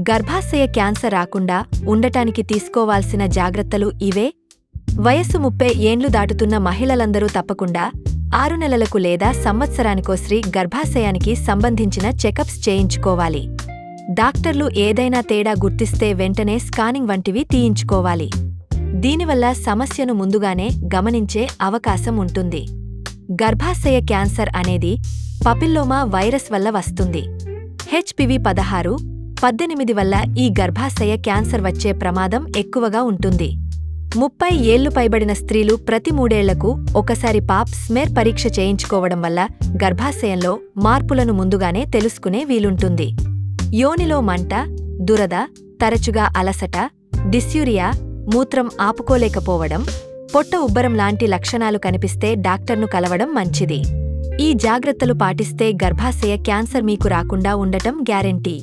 గర్భాశయ క్యాన్సర్ రాకుండా ఉండటానికి తీసుకోవాల్సిన జాగ్రత్తలు ఇవే. వయస్సు 30 ఏండ్లు దాటుతున్న మహిళలందరూ తప్పకుండా 6 నెలలకు లేదా సంవత్సరానికోసారి గర్భాశయానికి సంబంధించిన చెకప్స్ చేయించుకోవాలి. డాక్టర్లు ఏదైనా తేడా గుర్తిస్తే వెంటనే స్కానింగ్ వంటివి తీయించుకోవాలి. దీనివల్ల సమస్యను ముందుగానే గమనించే అవకాశం ఉంటుంది. గర్భాశయ క్యాన్సర్ అనేది పపిల్లోమా వైరస్ వల్ల వస్తుంది. HPV-16, 18 వల్ల ఈ గర్భాశయ క్యాన్సర్ వచ్చే ప్రమాదం ఎక్కువగా ఉంటుంది. 30 ఏళ్లు పైబడిన స్త్రీలు ప్రతి 3 ఏళ్లకు ఒకసారి పాప్ స్మెర్ పరీక్ష చేయించుకోవడం వల్ల గర్భాశయంలో మార్పులను ముందుగానే తెలుసుకునే వీలుంటుంది. యోనిలో మంట, దురద, తరచుగా అలసట, డిస్యూరియా, మూత్రం ఆపుకోలేకపోవడం, పొట్ట ఉబ్బరం లాంటి లక్షణాలు కనిపిస్తే డాక్టర్ను కలవడం మంచిది. ఈ జాగ్రత్తలు పాటిస్తే గర్భాశయ క్యాన్సర్ మీకు రాకుండా ఉండటం గ్యారెంటీ.